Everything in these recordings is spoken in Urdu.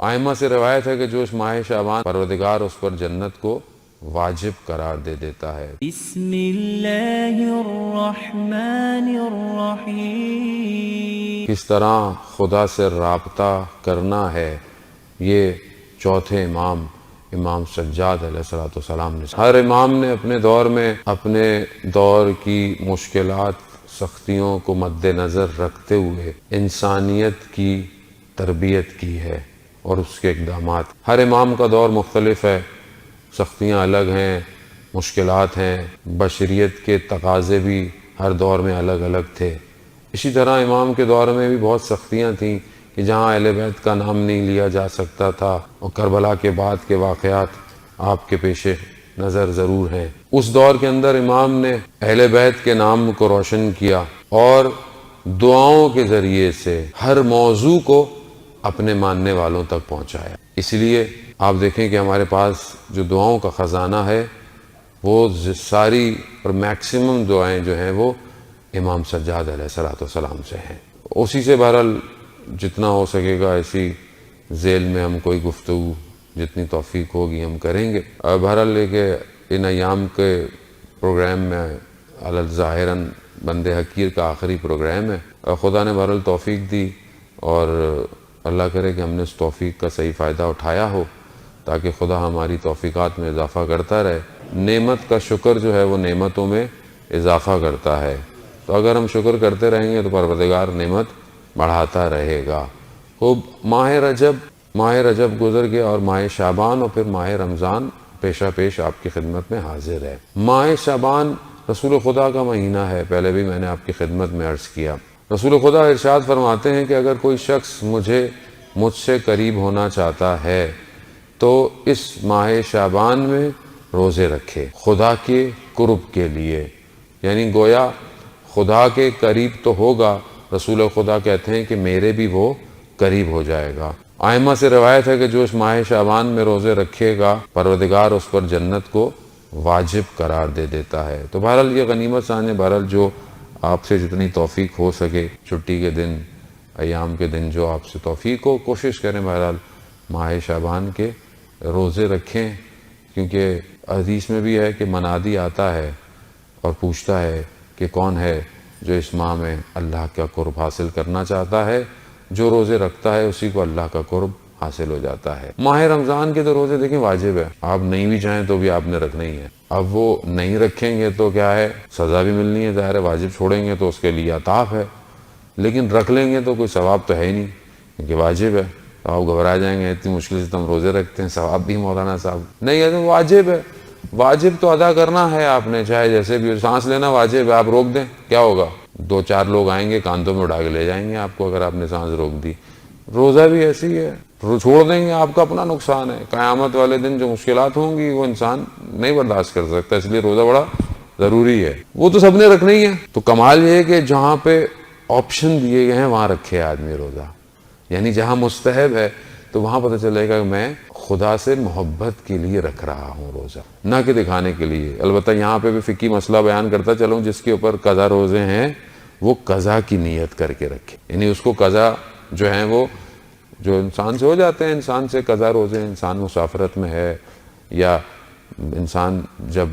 ائمہ سے روایت ہے کہ جو اس ماہ شعبان پروردگار اس پر جنت کو واجب قرار دے دیتا ہے۔ بسم اللہ الرحمن الرحیم۔ کس طرح خدا سے رابطہ کرنا ہے یہ چوتھے امام سجاد علیہ السلام نے، ہر امام نے اپنے دور میں اپنے دور کی مشکلات سختیوں کو مد نظر رکھتے ہوئے انسانیت کی تربیت کی ہے اور اس کے اقدامات۔ ہر امام کا دور مختلف ہے، سختیاں الگ ہیں، مشکلات ہیں، بشریت کے تقاضے بھی ہر دور میں الگ الگ تھے۔ اسی طرح امام کے دور میں بھی بہت سختیاں تھیں کہ جہاں اہل بیت کا نام نہیں لیا جا سکتا تھا، اور کربلا کے بعد کے واقعات آپ کے پیش نظر ضرور ہیں۔ اس دور کے اندر امام نے اہل بیت کے نام کو روشن کیا اور دعاؤں کے ذریعے سے ہر موضوع کو اپنے ماننے والوں تک پہنچایا۔ اس لیے آپ دیکھیں کہ ہمارے پاس جو دعاؤں کا خزانہ ہے وہ ساری اور میکسیمم دعائیں جو ہیں وہ امام سجاد علیہ السلام سے ہیں۔ اسی سے بہرحال جتنا ہو سکے گا ایسی ذیل میں ہم کوئی گفتگو جتنی توفیق ہوگی ہم کریں گے۔ بہرحال لے کے ان ایام کے پروگرام میں ظاہراً بند حقیر کا آخری پروگرام ہے، خدا نے بہرحال توفیق دی اور اللہ کرے کہ ہم نے اس توفیق کا صحیح فائدہ اٹھایا ہو تاکہ خدا ہماری توفیقات میں اضافہ کرتا رہے۔ نعمت کا شکر جو ہے وہ نعمتوں میں اضافہ کرتا ہے، تو اگر ہم شکر کرتے رہیں گے تو پروردگار نعمت بڑھاتا رہے گا۔ خوب ماہ رجب گزر گیا اور ماہ شعبان اور پھر ماہ رمضان پیشہ پیش آپ کی خدمت میں حاضر ہے۔ ماہ شعبان رسول خدا کا مہینہ ہے، پہلے بھی میں نے آپ کی خدمت میں عرض کیا۔ رسول خدا ارشاد فرماتے ہیں کہ اگر کوئی شخص مجھ سے قریب ہونا چاہتا ہے تو اس ماہ شعبان میں روزے رکھے خدا کے قرب کے لیے، یعنی گویا خدا کے قریب تو ہوگا، رسول خدا کہتے ہیں کہ میرے بھی وہ قریب ہو جائے گا۔ ائمہ سے روایت ہے کہ جو اس ماہ شعبان میں روزے رکھے گا پروردگار اس پر جنت کو واجب قرار دے دیتا ہے۔ تو بہرحال یہ غنیمت سانے، بہرحال جو آپ سے جتنی توفیق ہو سکے، چھٹی کے دن، ایام کے دن جو آپ سے توفیق ہو، کوشش کریں بہرحال ماہ شعبان کے روزے رکھیں، کیونکہ حدیث میں بھی ہے کہ منادی آتا ہے اور پوچھتا ہے کہ کون ہے جو اس ماہ میں اللہ کا قرب حاصل کرنا چاہتا ہے، جو روزے رکھتا ہے اسی کو اللہ کا قرب حاصل ہو جاتا ہے۔ ماہ رمضان کے تو روزے دیکھیں واجب ہے، آپ نہیں بھی چاہیں تو بھی آپ نے رکھنا ہی ہے۔ اب وہ نہیں رکھیں گے تو کیا ہے، سزا بھی ملنی ہے، ظاہر ہے واجب چھوڑیں گے تو اس کے لیے عطاف ہے، لیکن رکھ لیں گے تو کوئی ثواب تو ہے ہی نہیں کیونکہ واجب ہے۔ تو آپ گھبرا جائیں گے اتنی مشکل سے ہم روزے رکھتے ہیں، ثواب بھی مولانا صاحب نہیں ہے، تو واجب ہے، واجب تو ادا کرنا ہے آپ نے، چاہے جیسے بھی۔ سانس لینا واجب ہے، آپ روک دیں کیا ہوگا، 2-4 لوگ آئیں گے کاندھوں میں اٹھا کے لے جائیں گے آپ کو اگر آپ نے سانس روک دی۔ روزہ بھی ایسی ہے، چھوڑ دیں گے آپ کا اپنا نقصان ہے، قیامت والے دن جو مشکلات ہوں گی وہ انسان نہیں برداشت کر سکتا، اس لیے روزہ بڑا ضروری ہے، وہ تو سب نے رکھنا ہی ہے۔ تو کمال یہ ہے کہ جہاں پہ آپشن دیے گئے ہیں وہاں رکھے آدمی روزہ، یعنی جہاں مستحب ہے تو وہاں پتہ چلے گا کہ میں خدا سے محبت کے لیے رکھ رہا ہوں روزہ، نہ کہ دکھانے کے لیے۔ البتہ یہاں پہ بھی فقہی مسئلہ بیان کرتا چلوں، جس کے اوپر قضا روزے ہیں وہ قضا کی نیت کر کے رکھے، یعنی اس کو قضا جو ہیں وہ جو انسان سے ہو جاتے ہیں، انسان سے قضا روزے، انسان مسافرت میں ہے یا انسان جب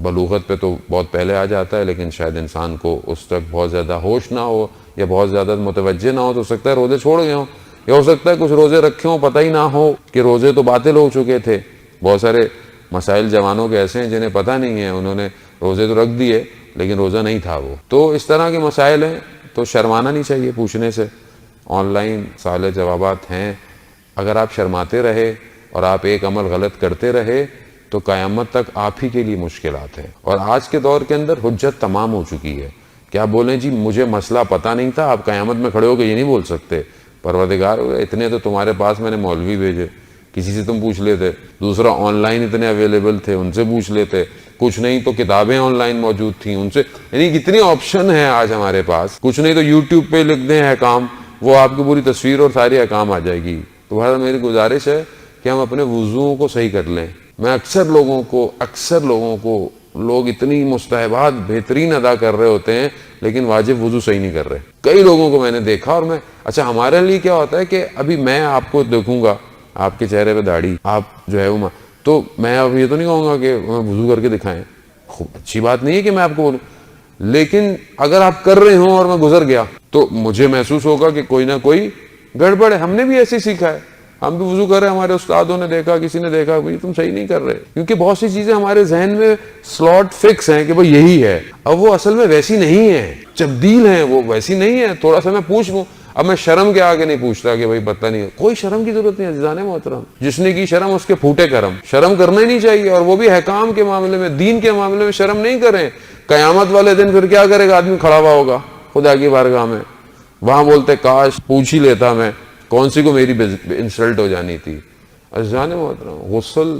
بلوغت پہ تو بہت پہلے آ جاتا ہے، لیکن شاید انسان کو اس تک بہت زیادہ ہوش نہ ہو یا بہت زیادہ متوجہ نہ ہو، تو سکتا ہے روزے چھوڑ گئے ہوں، یا ہو سکتا ہے کچھ روزے رکھے ہوں پتہ ہی نہ ہو کہ روزے تو باطل ہو چکے تھے۔ بہت سارے مسائل جوانوں کے ایسے ہیں جنہیں پتہ نہیں ہے، انہوں نے روزے تو رکھ دیے لیکن روزہ نہیں تھا وہ۔ تو اس طرح کے مسائل ہیں تو شرمانا نہیں چاہیے پوچھنے سے، آن لائن سوال جوابات ہیں، اگر آپ شرماتے رہے اور آپ ایک عمل غلط کرتے رہے تو قیامت تک آپ ہی کے لیے مشکلات ہیں۔ اور آج کے دور کے اندر حجت تمام ہو چکی ہے کہ آپ بولیں جی مجھے مسئلہ پتہ نہیں تھا، آپ قیامت میں کھڑے ہو کے یہ نہیں بول سکتے پروردگار اتنے تو تمہارے پاس میں نے مولوی بھیجے، کسی سے تم پوچھ لیتے، دوسرا آن لائن اتنے اویلیبل تھے ان سے پوچھ لیتے، کچھ نہیں تو کتابیں آن لائن موجود تھیں ان سے، یعنی کتنی آپشن ہیں آج ہمارے پاس، کچھ نہیں تو یوٹیوب پہ لکھ دیں احکام، وہ آپ کی پوری تصویر اور ساری احکام آ جائے گی۔ تو بہرحال میری گزارش ہے کہ ہم اپنے وضوؤں کو صحیح کر لیں۔ میں اکثر لوگوں کو لوگ اتنی مستحبات بہترین ادا کر رہے ہوتے ہیں لیکن واجب وضو صحیح نہیں کر رہے، کئی لوگوں کو میں نے دیکھا۔ اور میں اچھا ہمارے لیے کیا ہوتا ہے کہ ابھی میں آپ کو دیکھوں گا آپ کے چہرے پہ داڑھی، آپ جو ہے وہ تو میں اب یہ تو نہیں کہوں گا کہ وضو کر کے دکھائیں، خوب اچھی بات نہیں ہے کہ میں آپ کو بولوں، لیکن اگر آپ کر رہے ہوں اور میں گزر گیا تو مجھے محسوس ہوگا کہ کوئی نہ کوئی گڑبڑ ہے. ہم نے بھی ایسے ہی سیکھا ہے، ہم بھی وضو کر رہے ہیں، ہمارے استادوں نے دیکھا، کسی نے دیکھا بھائی تم صحیح نہیں کر رہے، کیونکہ بہت سی چیزیں ہمارے ذہن میں سلاٹ فکس ہیں کہ بھائی یہی ہے، اب وہ اصل میں ویسی نہیں ہے، تبدیل ہیں، وہ ویسی نہیں ہے. تھوڑا سا میں پوچھ لوں، اب میں شرم کے آگے نہیں پوچھتا کہ بھائی پتہ نہیں، کوئی شرم کی ضرورت نہیں ہے عزیزان محترم. جس نے کی شرم اس کے پھوٹے کرم، شرم کرنا ہی نہیں چاہیے، اور وہ بھی حکام کے معاملے میں، دین کے معاملے میں شرم نہیں کریں. قیامت والے دن پھر کیا کرے گا آدمی؟ کھڑا ہوا ہوگا خدا کی بارگاہ میں، وہاں بولتے کاش پوچھ ہی لیتا میں، کون سی کو میری انسلٹ ہو جانی تھی. عزیزان محترم، غسل،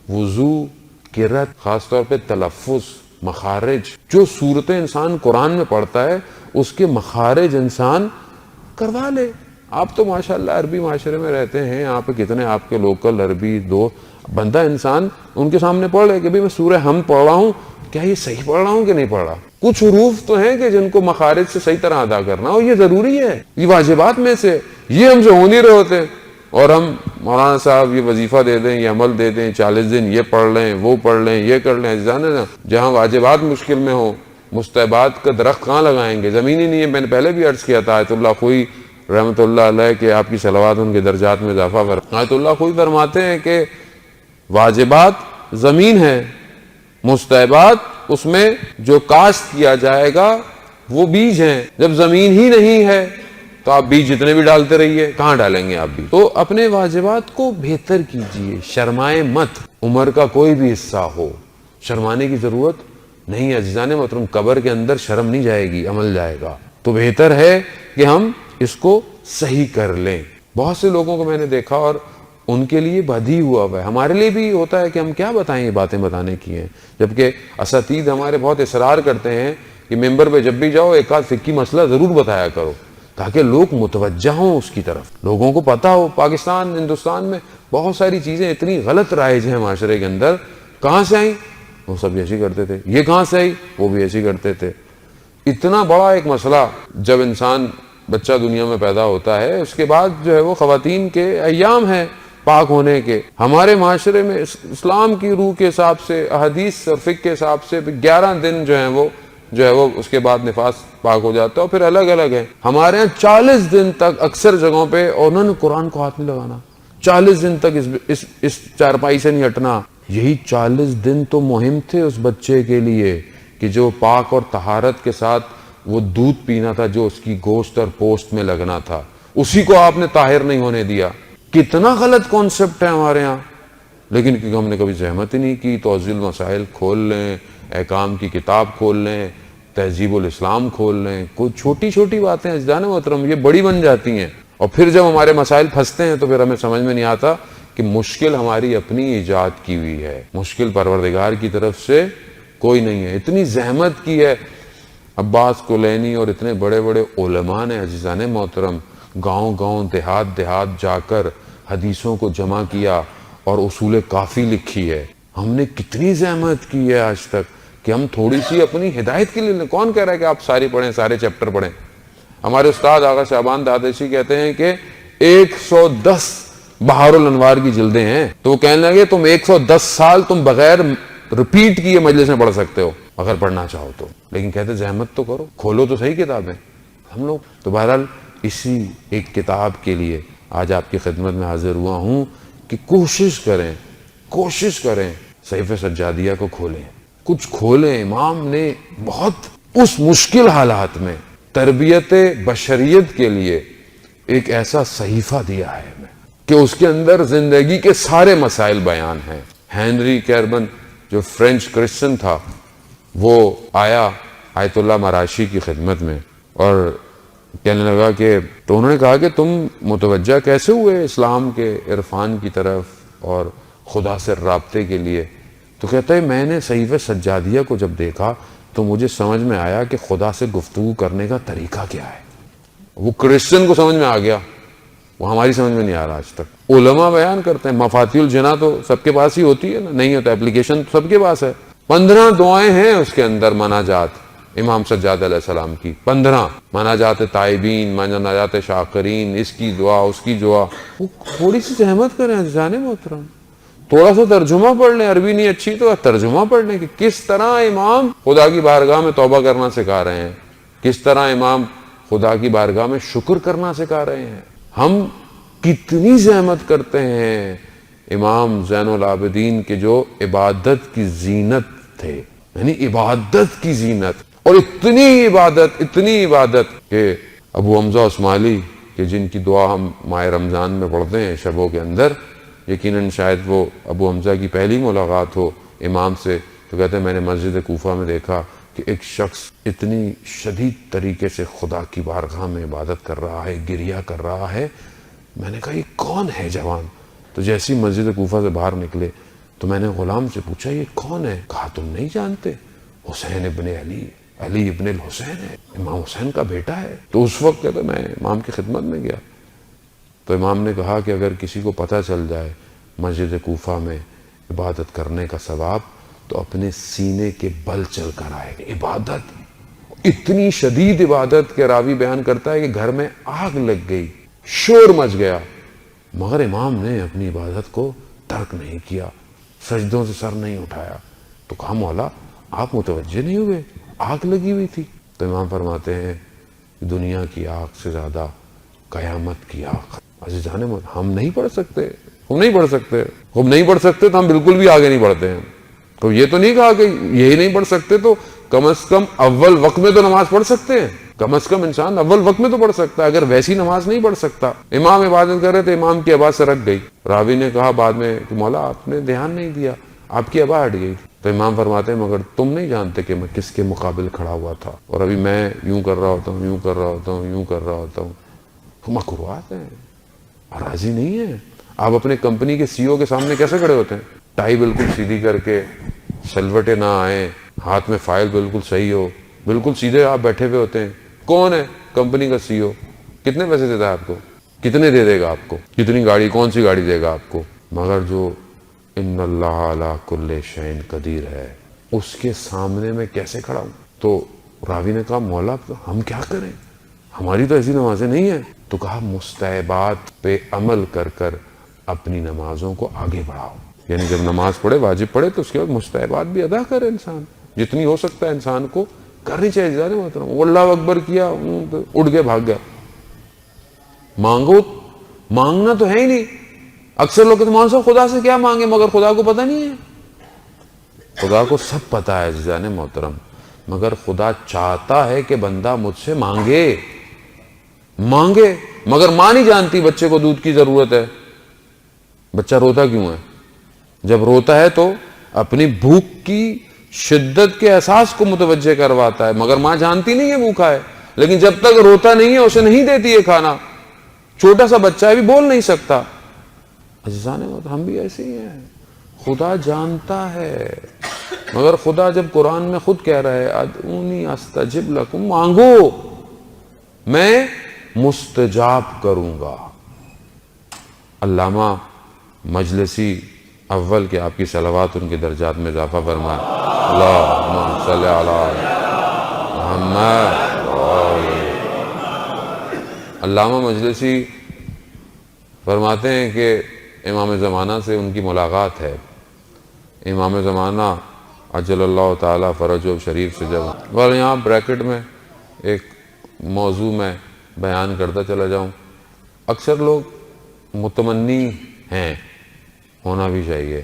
وضو، قرات، خاص طور پہ تلفظ، مخارج، جو صورتیں انسان قرآن میں پڑھتا ہے اس کے مخارج انسان کروا لے. آپ تو ماشاءاللہ عربی معاشرے میں رہتے ہیں، یہاں پہ کتنے آپ کے لوکل عربی دو بندہ انسان ان کے سامنے پڑھ لے کہ بھئی میں سورہ حمد پڑھ رہا ہوں، کیا یہ صحیح پڑھ رہا ہوں کہ نہیں پڑھ رہا. کچھ حروف تو ہیں کہ جن کو مخارج سے صحیح طرح ادا کرنا، اور یہ ضروری ہے، یہ واجبات میں سے، یہ ہم سے ہو نہیں رہے ہوتے. اور ہم مولانا صاحب یہ وظیفہ دے دیں، یہ عمل دے دیں، 40 دن یہ پڑھ لیں، وہ پڑھ لیں، یہ کر لیں. جانے جہاں واجبات مشکل میں ہو، مستحبات کا درخت کہاں لگائیں گے؟ زمین ہی نہیں ہے. میں نے پہلے بھی عرض کیا تھا، آیت اللہ خوئی رحمۃ اللہ علیہ کہ آپ کی صلوات ان کے درجات میں اضافہ فرمائے. آیت اللہ خوئی فرماتے ہیں کہ واجبات زمین ہے، مستحبات اس میں جو کاشت کیا جائے گا وہ بیج ہیں. جب زمین ہی نہیں ہے تو آپ بیج جتنے بھی ڈالتے رہیے، کہاں ڈالیں گے آپ بھی؟ تو اپنے واجبات کو بہتر کیجئے، شرمائے مت. عمر کا کوئی بھی حصہ ہو، شرمانے کی ضرورت نہیں ہے عزیزان محترم. قبر کے اندر شرم نہیں جائے گی، عمل جائے گا. تو بہتر ہے کہ ہم اس کو صحیح کر لیں. بہت سے لوگوں کو میں نے دیکھا اور ان کے لیے بدھی ہوا ہے. ہمارے لیے بھی ہوتا ہے کہ ہم کیا بتائیں، یہ باتیں بتانے کی ہیں، جبکہ اساتید ہمارے بہت اصرار کرتے ہیں کہ ممبر پہ جب بھی جاؤ ایک آدھ فقہی مسئلہ ضرور بتایا کرو تاکہ لوگ متوجہ ہوں اس کی طرف، لوگوں کو پتا ہو. پاکستان، ہندوستان میں بہت ساری چیزیں اتنی غلط رائج ہیں معاشرے کے اندر. کہاں سے آئیں؟ وہ سب ایسی کرتے تھے. یہ کہاں سے آئی؟ وہ بھی ایسی کرتے تھے. اتنا بڑا ایک مسئلہ جب انسان بچہ دنیا میں پیدا ہوتا ہے، اس کے بعد جو ہے وہ خواتین کے ایام ہیں پاک ہونے کے. ہمارے معاشرے میں اسلام کی روح کے حساب سے، احادیث اور فقہ کے حساب سے 11 دن جو ہے وہ اس کے بعد نفاس پاک ہو جاتا ہے، اور پھر الگ الگ ہیں. ہمارے ہاں 40 دن تک اکثر جگہوں پہ، اور انہوں نے قرآن کو ہاتھ نہیں لگانا، 40 دن تک اس چارپائی سے نہیں ہٹنا. یہی 40 دن تو مہم تھے اس بچے کے لیے کہ جو پاک اور طہارت کے ساتھ وہ دودھ پینا تھا جو اس کی گوشت اور پوست میں لگنا تھا، اسی کو آپ نے طاہر نہیں ہونے دیا. کتنا غلط کانسیپٹ ہے ہمارے ہاں، لیکن کیونکہ ہم نے کبھی زحمت ہی نہیں کی. توضیح المسائل کھول لیں، احکام کی کتاب کھول لیں، تہذیب الاسلام کھول لیں، کوئی چھوٹی چھوٹی باتیں عزیزان محترم یہ بڑی بن جاتی ہیں. اور پھر جب ہمارے مسائل پھنستے ہیں تو پھر ہمیں سمجھ میں نہیں آتا کہ مشکل ہماری اپنی ایجاد کی ہوئی ہے، مشکل پروردگار کی طرف سے کوئی نہیں ہے. اتنی زحمت کی ہے عباس کلینی اور اتنے بڑے بڑے علماء نے عزیزان محترم، گاؤں گاؤں، دیہات دیہات جا کر حدیثوں کو جمع کیا اور اصول کافی لکھی ہے. ہم نے کتنی زحمت کی ہے آج تک کہ ہم تھوڑی سی اپنی ہدایت کے لیے. کون کہہ رہا ہے کہ آپ ساری پڑھیں، سارے چیپٹر پڑھیں؟ ہمارے استاد آغا شعبان دادشی کہتے ہیں کہ 110 بہار الانوار کی جلدیں ہیں. تو وہ کہنے لگے تم 110 سال تم بغیر رپیٹ کیے مجلس میں پڑھ سکتے ہو اگر پڑھنا چاہو تو، لیکن کہتے زحمت تو کرو، کھولو تو صحیح کتابیں. ہم لوگ تو بہرحال اسی ایک کتاب کے لیے آج آپ کی خدمت میں حاضر ہوا ہوں کہ کوشش کریں صحیفہ سجادیہ کو کھولیں، کچھ کھولیں. امام نے بہت اس مشکل حالات میں تربیت بشریت کے لیے ایک ایسا صحیفہ دیا ہے کہ اس کے اندر زندگی کے سارے مسائل بیان ہیں. ہینری کیربن جو فرینچ کرسچن تھا، وہ آیا آیت اللہ مراشی کی خدمت میں اور کہنے لگا کہ تو انہوں نے کہا کہ تم متوجہ کیسے ہوئے اسلام کے عرفان کی طرف اور خدا سے رابطے کے لیے؟ تو کہتا ہے میں نے صحیفہ سجادیہ کو جب دیکھا تو مجھے سمجھ میں آیا کہ خدا سے گفتگو کرنے کا طریقہ کیا ہے. وہ کرسچن کو سمجھ میں آ گیا، وہ ہماری سمجھ میں نہیں آ رہا آج تک. علماء بیان کرتے ہیں مفاتیح الجناح تو سب کے پاس ہی ہوتی ہے نا، نہیں ہوتا اپلیکیشن تو سب کے پاس ہے. 15 دعائیں ہیں اس کے اندر مناجات. امام سجاد علیہ السلام کی 15 مناجات تائبین، مناجات شاکرین، اس کی دعا اس کی دعا. تھوڑی سی زحمت کریں عزیزان محترم، تھوڑا سا ترجمہ پڑھ لیں. عربی نہیں اچھی تو ترجمہ پڑھ لیں کہ کس طرح امام خدا کی بارگاہ میں توبہ کرنا سکھا رہے ہیں، کس طرح امام خدا کی بارگاہ میں شکر کرنا سکھا رہے ہیں. ہم کتنی زحمت کرتے ہیں. امام زین العابدین کے جو عبادت کی زینت تھے، یعنی عبادت کی زینت، اور اتنی عبادت کہ ابو حمزہ عثمالی کہ جن کی دعا ہم ماہ رمضان میں پڑھتے ہیں شبوں کے اندر، یقیناً شاید وہ ابو حمزہ کی پہلی ملاقات ہو امام سے، تو کہتے ہیں میں نے مسجد کوفہ میں دیکھا کہ ایک شخص اتنی شدید طریقے سے خدا کی بارگاہ میں عبادت کر رہا ہے، گریہ کر رہا ہے. میں نے کہا یہ کون ہے جوان؟ تو جیسی مسجد کوفہ سے باہر نکلے تو میں نے غلام سے پوچھا یہ کون ہے؟ کہا تم نہیں جانتے، حسین ابن علی ابن الحسین ہے، امام حسین کا بیٹا ہے. تو اس وقت کہتا میں امام کی خدمت میں گیا تو امام نے کہا کہ اگر کسی کو پتہ چل جائے مسجد کوفہ میں عبادت کرنے کا ثواب تو اپنے سینے کے بل چل کر آئے. عبادت اتنی شدید عبادت کہ راوی بیان کرتا ہے کہ گھر میں آگ لگ گئی، شور مچ گیا، مگر امام نے اپنی عبادت کو ترک نہیں کیا، سجدوں سے سر نہیں اٹھایا. تو کہا مولا آپ متوجہ نہیں ہوئے، آگ لگی ہوئی تھی. تو امام فرماتے ہیں دنیا کی آگ سے زیادہ قیامت کی آگ. عزیزان ہم نہیں پڑھ سکتے تو ہم بالکل بھی آگے نہیں بڑھتے ہیں. تو یہ تو نہیں کہا کہ یہی نہیں پڑھ سکتے تو کم از کم اول وقت میں تو نماز پڑھ سکتے ہیں. کم از کم انسان اول وقت میں تو پڑھ سکتا ہے، اگر ویسی نماز نہیں پڑھ سکتا. امام عبادت کر رہے تھے، امام کی آواز سرک گئی. راوی نے کہا بعد میں کہ مولا آپ نے دھیان نہیں دیا، آپ کی آواز ہٹ گئی. تو امام فرماتے ہیں مگر تم نہیں جانتے کہ میں کس کے مقابل کھڑا ہوا تھا، اور ابھی میں یوں کر رہا ہوتا ہوں. مکروہات ہیں، راضی نہیں ہے. آپ اپنے کمپنی کے سی او کے سامنے کیسے کھڑے ہوتے ہیں؟ ٹائی بالکل سیدھی کر کے، سلوٹے نہ آئیں، ہاتھ میں فائل بالکل صحیح ہو، بالکل سیدھے آپ بیٹھے ہوئے ہوتے ہیں. کون ہے کمپنی کا سی او؟ کتنے پیسے دیتا ہے آپ کو؟ کتنے دے دے گا آپ کو؟ کتنی گاڑی، کون سی گاڑی دے گا آپ کو؟ مگر جو ان اللہ علی کل شیء قدیر ہے اس کے سامنے میں کیسے کھڑا ہوں؟ تو راوی نے کہا مولا ہم کیا کریں، ہماری تو ایسی نمازیں نہیں ہیں. تو کہا مستحبات پہ عمل کر کر اپنی نمازوں کو آگے بڑھاؤ. یعنی جب نماز پڑھے، واجب پڑھے، تو اس کے بعد مستحبات بھی ادا کرے. انسان جتنی ہو سکتا ہے انسان کو کرنی چاہیے. جانے محترم وہ اللہ اکبر کیا، اٹھ گیا بھاگ گیا. مانگو، مانگنا تو ہے ہی نہیں. اکثر لوگ کہتے ہیں خدا سے کیا مانگے، مگر خدا کو پتہ نہیں ہے. خدا کو سب پتا ہے جانے محترم، مگر خدا چاہتا ہے کہ بندہ مجھ سے مانگے. مگر ماں نہیں جانتی بچے کو دودھ کی ضرورت ہے. بچہ روتا کیوں ہے؟ جب روتا ہے تو اپنی بھوک کی شدت کے احساس کو متوجہ کرواتا ہے، مگر ماں جانتی نہیں ہے بھوکا ہے. لیکن جب تک روتا نہیں ہے اسے نہیں دیتی ہے کھانا. چھوٹا سا بچہ ہے بھی بول نہیں سکتا. عزیزان ہم بھی ایسے ہی ہیں. خدا جانتا ہے، مگر خدا جب قرآن میں خود کہہ رہا ہے ادعونی استجب لکم، مانگو میں مستجاب کروں گا. علامہ مجلسی اول کے آپ کی صلوات ان کے درجات میں اضافہ فرمائے. اللہم صلی علی محمد. علامہ مجلسی فرماتے ہیں کہ امام زمانہ سے ان کی ملاقات ہے. امام زمانہ عجل اللہ تعالی فرجہ شریف سے جب، اور یہاں بریکٹ میں ایک موضوع میں بیان کرتا چلا جاؤں. اکثر لوگ متمنی ہیں، ہونا بھی چاہیے،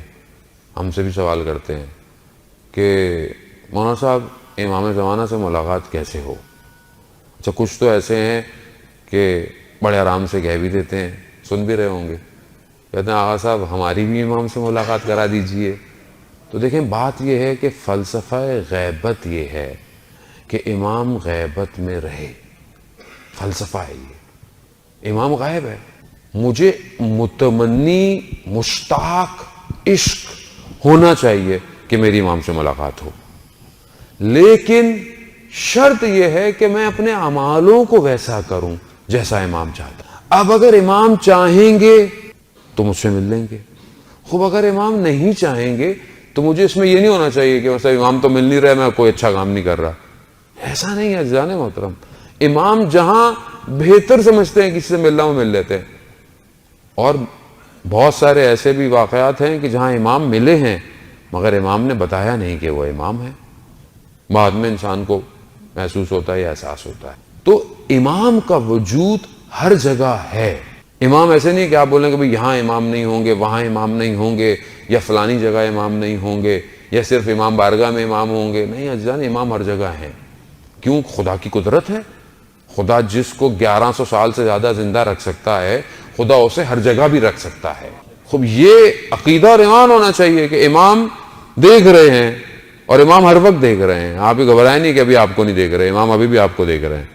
ہم سے بھی سوال کرتے ہیں کہ مولانا صاحب امام زمانہ سے ملاقات کیسے ہو؟ اچھا کچھ تو ایسے ہیں کہ بڑے آرام سے کہہ بھی دیتے ہیں، سن بھی رہے ہوں گے، کہتے ہیں آغا صاحب ہماری بھی امام سے ملاقات کرا دیجئے. تو دیکھیں بات یہ ہے کہ فلسفہ غیبت یہ ہے کہ امام غیبت میں رہے. فلسفہ ہے یہ، امام غائب ہے. مجھے متمنی، مشتاق، عشق ہونا چاہیے کہ میری امام سے ملاقات ہو، لیکن شرط یہ ہے کہ میں اپنے اعمالوں کو ویسا کروں جیسا امام چاہتا. اب اگر امام چاہیں گے تو مجھ سے مل لیں گے. خوب اگر امام نہیں چاہیں گے تو مجھے اس میں یہ نہیں ہونا چاہیے کہ مثلا امام تو مل نہیں رہا، میں کوئی اچھا کام نہیں کر رہا. ایسا نہیں ہے عزیزان محترم. امام جہاں بہتر سمجھتے ہیں کسی سے ملنا وہ مل لیتے ہیں. اور بہت سارے ایسے بھی واقعات ہیں کہ جہاں امام ملے ہیں مگر امام نے بتایا نہیں کہ وہ امام ہے. بعد میں انسان کو محسوس ہوتا ہے یا احساس ہوتا ہے. تو امام کا وجود ہر جگہ ہے. امام ایسے نہیں کہ آپ بولیں کہ بھئی یہاں امام نہیں ہوں گے، وہاں امام نہیں ہوں گے، یا فلانی جگہ امام نہیں ہوں گے، یا صرف امام بارگاہ میں امام ہوں گے. نہیں عزیزان، امام ہر جگہ ہیں. کیوں؟ خدا کی قدرت ہے. خدا جس کو 1100 سال سے زیادہ زندہ رکھ سکتا ہے خدا اسے ہر جگہ بھی رکھ سکتا ہے. خوب یہ عقیدہ اور ایمان ہونا چاہیے کہ امام دیکھ رہے ہیں، اور امام ہر وقت دیکھ رہے ہیں. آپ ہی گھبرائیں نہیں کہ ابھی آپ کو نہیں دیکھ رہے، امام ابھی بھی آپ کو دیکھ رہے ہیں.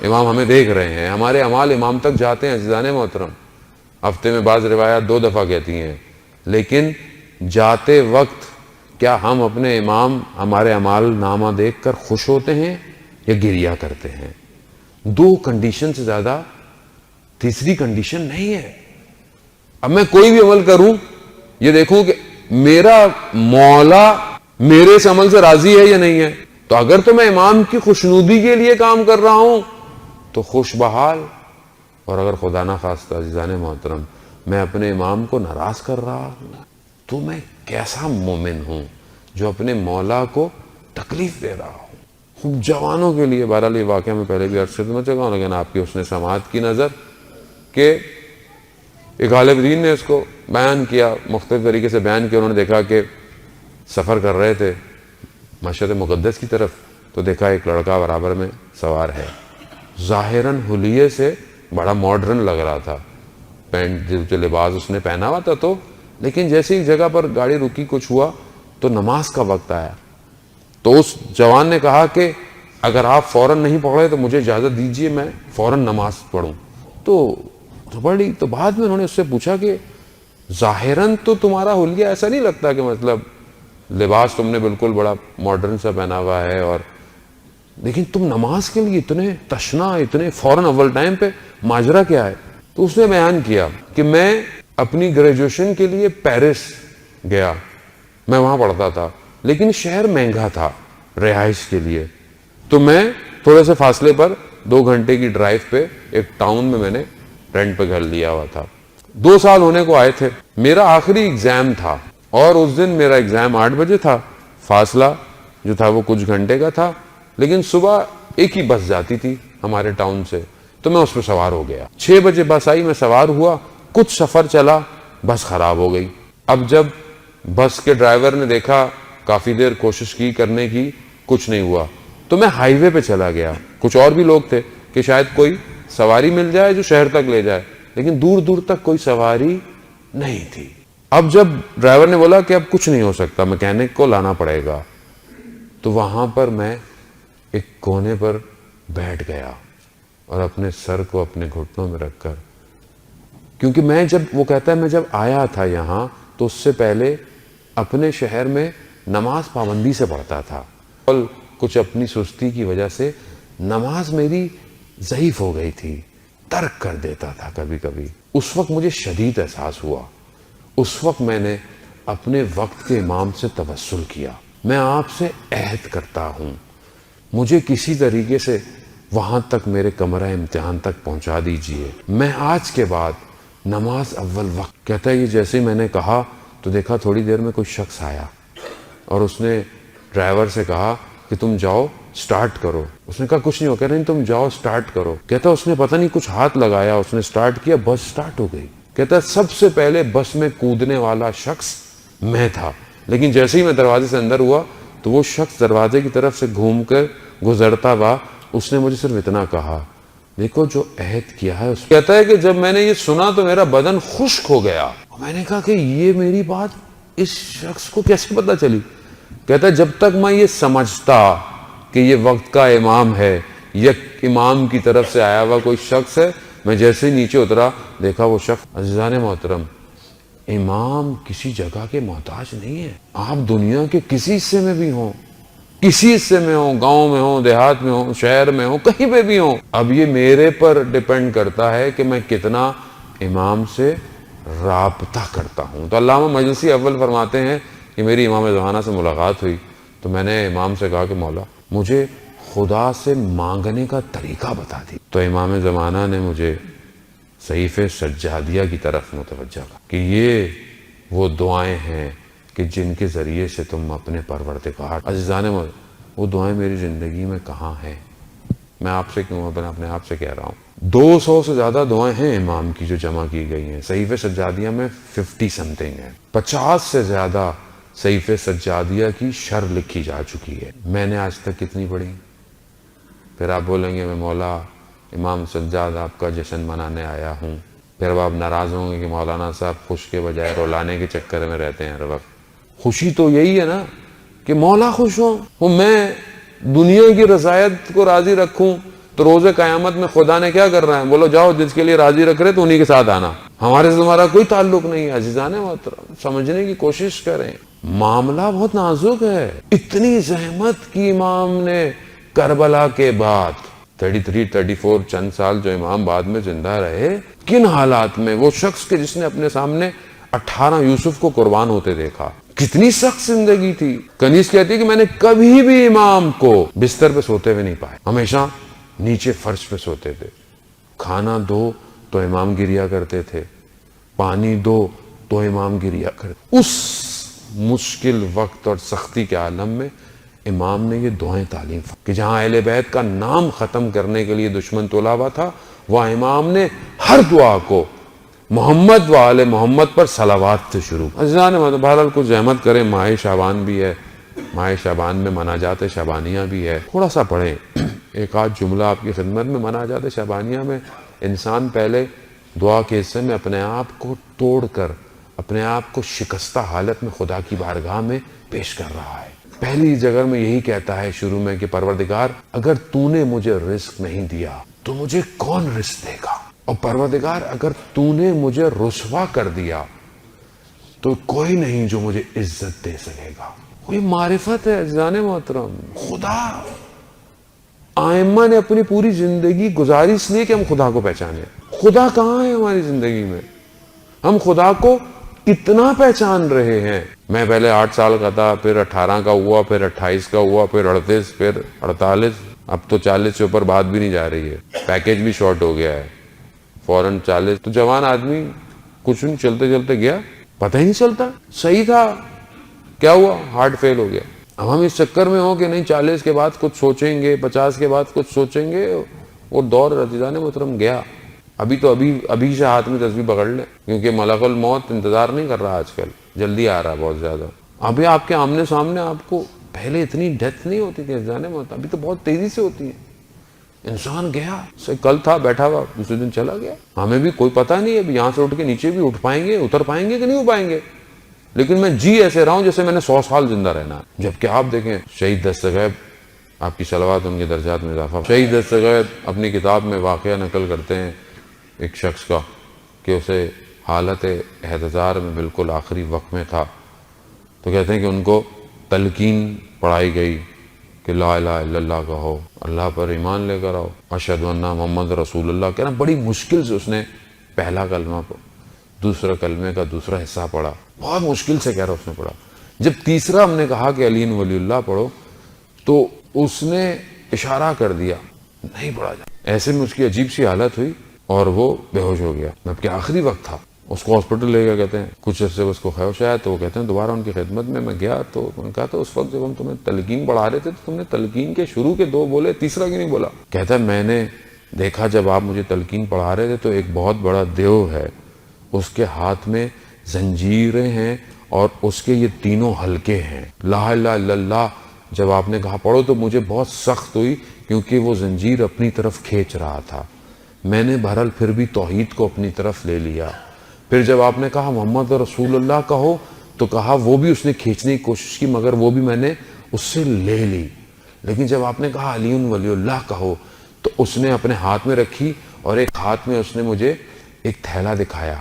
امام ہمیں دیکھ رہے ہیں. ہمارے اعمال امام تک جاتے ہیں عزیزان محترم. ہفتے میں بعض روایات 2 دفعہ کہتی ہیں، لیکن جاتے وقت کیا ہم اپنے امام ہمارے اعمال نامہ دیکھ کر خوش ہوتے ہیں یا گریہ کرتے ہیں؟ 2 کنڈیشن سے زیادہ تیسری کنڈیشن نہیں ہے. اب میں کوئی بھی عمل کروں یہ دیکھوں کہ میرا مولا میرے اس عمل سے راضی ہے یا نہیں ہے. تو اگر تو میں امام کی خوشنودی کے لیے کام کر رہا ہوں تو خوش بحال، اور اگر خدا نہ خواستہ عزیزان محترم میں اپنے امام کو ناراض کر رہا ہوں تو میں کیسا مومن ہوں جو اپنے مولا کو تکلیف دے رہا ہوں. خوب جوانوں کے لیے بہرحال یہ واقعہ میں پہلے بھی عرض خدمت چکا ہوں، لیکن آپ کی حسن سماعت کی نظر کہ ایک غالب دین نے اس کو بیان کیا، مختلف طریقے سے بیان کیا. انہوں نے دیکھا کہ سفر کر رہے تھے مشہد مقدس کی طرف، تو دیکھا ایک لڑکا برابر میں سوار ہے. ظاہراً حلیے سے بڑا ماڈرن لگ رہا تھا، پینٹ جو لباس اس نے پہنا ہوا تھا. تو لیکن جیسے ایک جگہ پر گاڑی رکی، کچھ ہوا تو نماز کا وقت آیا. تو اس جوان نے کہا کہ اگر آپ فوراً نہیں پڑھے تو مجھے اجازت دیجئے میں فوراً نماز پڑھوں. تو بعد میں انہوں نے اس سے پوچھا کہ ظاہراً تو تمہارا حلیہ ایسا نہیں لگتا کہ مطلب لباس تم نے بالکل بڑا ماڈرن سا پہنا ہوا ہے، اور لیکن تم نماز کے لیے اتنے تشنا، اتنے فوراً اول ٹائم پہ، ماجرا کیا ہے؟ تو اس نے بیان کیا کہ میں اپنی گریجویشن کے لیے پیرس گیا، میں وہاں پڑھتا تھا، لیکن شہر مہنگا تھا رہائش کے لیے. تو میں تھوڑے سے فاصلے پر 2 گھنٹے کی ڈرائیو پہ ایک ٹاؤن میں نے رینٹ پہ گھر لیا ہوا تھا. 2 سال ہونے کو آئے تھے. میرا آخری ایگزام تھا اور اس دن میرا ایگزام 8 بجے تھا. فاصلہ جو تھا وہ کچھ گھنٹے کا تھا، لیکن صبح ایک ہی بس جاتی تھی ہمارے ٹاؤن سے، تو میں اس پہ سوار ہو گیا. 6 بجے بس آئی، میں سوار ہوا، کچھ سفر چلا، بس خراب ہو گئی. اب جب بس کے ڈرائیور نے دیکھا، کافی دیر کوشش کی کرنے کی، کچھ نہیں ہوا، تو میں ہائی وے پہ چلا گیا. کچھ اور بھی لوگ تھے کہ شاید کوئی سواری مل جائے جو شہر تک لے جائے، لیکن دور دور تک کوئی سواری نہیں تھی. اب جب ڈرائیور نے بولا کہ اب کچھ نہیں ہو سکتا، میکینک کو لانا پڑے گا، تو وہاں پر میں ایک کونے پر بیٹھ گیا اور اپنے سر کو اپنے گھٹنوں میں رکھ کر، کیونکہ میں جب وہ کہتا ہے میں جب آیا تھا یہاں تو اس سے پہلے اپنے شہر میں نماز پابندی سے پڑھتا تھا، اور کچھ اپنی سستی کی وجہ سے نماز میری ضعیف ہو گئی تھی، ترک کر دیتا تھا کبھی کبھی. اس وقت مجھے شدید احساس ہوا. اس وقت میں نے اپنے وقت کے امام سے توسل کیا، میں آپ سے عہد کرتا ہوں مجھے کسی طریقے سے وہاں تک میرے کمرہ امتحان تک پہنچا دیجئے، میں آج کے بعد نماز اول وقت. کہتا ہے یہ جیسے ہی میں نے کہا تو دیکھا تھوڑی دیر میں کوئی شخص آیا اور اس نے ڈرائیور سے کہا کہ تم جاؤ سٹارٹ کرو. اس نے کہا کچھ نہیں ہو. کہہ رہے نہیں تم جاؤ سٹارٹ کرو. کہتا اس نے پتہ نہیں کچھ ہاتھ لگایا، اس نے سٹارٹ کیا، بس سٹارٹ ہو گئی. کہتا سب سے پہلے بس میں کودنے والا شخص میں تھا، لیکن جیسے ہی میں دروازے سے اندر ہوا تو وہ شخص دروازے کی طرف سے گھوم کر گزرتا ہوا، اس نے مجھے صرف اتنا کہا دیکھو جو عہد کیا ہے. کہتا ہے کہ جب میں نے یہ سنا تو میرا بدن خشک ہو گیا. میں نے کہا کہ یہ میری بات اس شخص کو کیسے پتہ چلی؟ کہتا ہے جب تک میں یہ سمجھتا کہ یہ وقت کا امام ہے یا امام کی طرف سے آیا ہوا کوئی شخص ہے، میں جیسے ہی نیچے اترا دیکھا وہ شخص. عزیزان محترم، امام کسی جگہ کے محتاج نہیں ہے. آپ دنیا کے کسی حصے میں بھی ہوں، کسی حصے میں ہوں، گاؤں میں ہوں، دیہات میں ہوں، شہر میں ہوں، کہیں پہ بھی ہوں، اب یہ میرے پر ڈیپینڈ کرتا ہے کہ میں کتنا امام سے رابطہ کرتا ہوں. تو علامہ مجلسی اول فرماتے ہیں کہ میری امام زمانہ سے ملاقات ہوئی تو میں نے امام سے کہا کہ مولا مجھے خدا سے مانگنے کا طریقہ بتا دی. تو امام زمانہ نے مجھے صحیفے سجادیہ کی طرف متوجہ کیا کہ یہ وہ دعائیں ہیں کہ جن کے ذریعے سے تم اپنے پروردگار. عزیزان وہ دعائیں میری زندگی میں کہاں ہیں؟ میں آپ سے کیوں اپنے آپ سے کہہ رہا ہوں. 200 سے زیادہ دعائیں ہیں امام کی جو جمع کی گئی ہیں. صحیفے سجادیہ میں 50 سمتنگ ہے. 50 سے زیادہ صحیفے سجادیہ کی شرح لکھی جا چکی ہے. میں نے آج تک کتنی پڑھی؟ پھر آپ بولیں گے میں مولا امام سجاد آپ کا جشن منانے آیا ہوں. پھر اب آپ ناراض ہوں گے کہ مولانا صاحب خوش کے بجائے رلانے کے چکر میں رہتے ہیں ہر وقت. خوشی تو یہی ہے نا کہ مولا خوش ہوں. میں دنیا کی رضایت کو راضی رکھوں تو روز قیامت میں خدا نے کیا کر رہا ہے؟ بولو جاؤ جس کے لیے راضی رکھ رہے تو انہی کے ساتھ آنا. ہمارے سے ہمارا کوئی تعلق نہیں ہے. عزیزان محترم سمجھنے کی کوشش کریں. معاملہ بہت نازک ہے. اتنی زحمت کی امام نے کربلا کے بعد 33-34 چند سال جو امام بعد میں زندہ رہے, کن حالات میں. وہ شخص کے جس نے اپنے سامنے 18 یوسف کو قربان ہوتے دیکھا. کتنی سخت زندگی تھی. کنیز کہتی ہے کہ میں نے کبھی بھی امام کو بستر پہ سوتے ہوئے نہیں پائے. ہمیشہ نیچے فرش پہ سوتے تھے. کھانا دو تو امام گریا کرتے تھے, پانی دو تو امام گریا کرتے. اس مشکل وقت اور سختی کے عالم میں امام نے یہ دعائیں تعلیم کہ جہاں اہل بیت کا نام ختم کرنے کے لیے دشمن تولا ہوا تھا, وہ امام نے ہر دعا کو محمد و آل محمد پر صلوات سے شروع. عزیزان بہرحال کچھ زحمت کریں. ماہ شعبان بھی ہے, ماہ شعبان میں مناجات شعبانیہ بھی ہے. تھوڑا سا پڑھیں, ایک آدھ جملہ آپ کی خدمت میں. مناجات شعبانیہ میں انسان پہلے دعا کے حصے میں اپنے آپ کو توڑ کر, اپنے آپ کو شکستہ حالت میں خدا کی بارگاہ میں پیش کر رہا ہے. پہلی جگہ میں یہی کہتا ہے شروع میں کہ پروردگار اگر تو نے مجھے رزق نہیں دیا تو مجھے کون رزق دے گا, اور پروردگار اگر تو نے مجھے رسوا کر دیا تو کوئی نہیں جو مجھے عزت دے سکے گا. یہ معرفت ہے عزیزان محترم. خدا ائمہ نے اپنی پوری زندگی گزاری اس لیے کہ ہم خدا کو پہچانیں. خدا کہاں ہے ہماری زندگی میں؟ ہم خدا کو کتنا پہچان رہے ہیں؟ میں پہلے 8 سال کا تھا, پھر 18 کا ہوا, پھر 28 کا ہوا, پھر 38, پھر 48, اب تو 40 سے اوپر بات بھی نہیں جا رہی ہے. پیکیج بھی شارٹ ہو گیا ہے, فوراً 40. تو جوان آدمی کچھ نہیں, چلتے چلتے گیا, پتہ ہی نہیں چلتا. صحیح تھا, کیا ہوا؟ ہارٹ فیل ہو گیا. اب ہم اس چکر میں ہوں کہ نہیں 40 کے بعد کچھ سوچیں گے, 50 کے بعد کچھ سوچیں گے. وہ دور عزیزان محترم گیا. ابھی سے ہاتھ میں تسبیح پکڑ لیں, کیونکہ ملک الموت انتظار نہیں کر رہا آج کل, جلدی آ رہا بہت زیادہ. ابھی آپ کے آمنے سامنے آپ کو, پہلے اتنی ڈیتھ نہیں ہوتی تھی عزیزان محترم, ابھی تو بہت تیزی سے ہوتی ہے. انسان گیا, کل تھا بیٹھا ہوا, دوسرے دن چلا گیا. ہمیں بھی کوئی پتہ نہیں ہے ابھی یہاں سے اٹھ کے نیچے بھی اٹھ پائیں گے, اتر پائیں گے کہ نہیں ہو پائیں گے. لیکن میں جی ایسے رہا ہوں جیسے میں نے 100 سال زندہ رہنا. جبکہ آپ دیکھیں شہید دستغیب, آپ کی صلوات ان کے درجات میں اضافہ. شہید دستغیب اپنی کتاب میں واقعہ نقل کرتے ہیں ایک شخص کا کہ اسے حالت احتضار میں بالکل آخری وقت میں تھا. تو کہتے ہیں کہ ان کو تلقین پڑھائی گئی کہ لا الہ الا اللہ کہو, اللہ پر ایمان لے کر آؤ, اشہد ان محمد رسول اللہ. کہنا بڑی مشکل سے اس نے پہلا کلمہ دوسرا کلمے کا دوسرا حصہ پڑھا, بہت مشکل سے کہہ رہا اس نے پڑھا. جب تیسرا ہم نے کہا کہ علی ولی اللہ پڑھو تو اس نے اشارہ کر دیا نہیں پڑھا جائے. ایسے میں اس کی عجیب سی حالت ہوئی اور وہ بے ہوش ہو گیا. جبکہ آخری وقت تھا, اس کو ہاسپٹل لے گیا. کہتے ہیں کچھ عرصے اس کو خیوش آیا تو وہ کہتے ہیں دوبارہ ان کی خدمت میں گیا تو انہوں نے کہا تھا اس وقت جب ہم تمہیں تلقین پڑھا رہے تھے تو تم نے تلقین کے شروع کے 2 بولے, تیسرا کیوں نہیں بولا؟ کہتا ہے میں نے دیکھا جب آپ مجھے تلقین پڑھا رہے تھے تو ایک بہت بڑا دیو ہے, اس کے ہاتھ میں زنجیریں ہیں اور اس کے یہ تینوں حلقے ہیں. لا الہ الا اللہ جب آپ نے کہا پڑھو تو مجھے بہت سخت ہوئی کیونکہ وہ زنجیر اپنی طرف کھینچ رہا تھا. میں نے بہرحال پھر بھی توحید کو اپنی طرف لے لیا. پھر جب آپ نے کہا محمد رسول اللہ کہو تو کہا وہ بھی اس نے کھینچنے کی کوشش کی مگر وہ بھی میں نے اس سے لے لی. لیکن جب آپ نے کہا علی ولی اللہ کہو تو اس نے اپنے ہاتھ میں رکھی اور ایک ہاتھ میں اس نے مجھے ایک تھیلا دکھایا.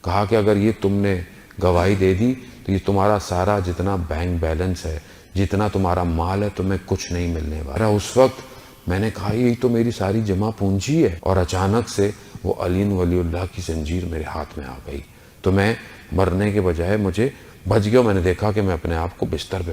کہا کہ اگر یہ تم نے گواہی دے دی تو یہ تمہارا سارا جتنا بینک بیلنس ہے, جتنا تمہارا مال ہے, تمہیں کچھ نہیں ملنے والا. اس وقت میں نے کہا یہی تو میری ساری جمع پونجی ہے. اور اچانک سے وہ علی ولی اللہ کی زنجیر میرے ہاتھ میں آ گئی. تو میں مرنے کے بجائے مجھے بچ گیا. میں نے دیکھا کہ میں اپنے آپ کو بستر پہ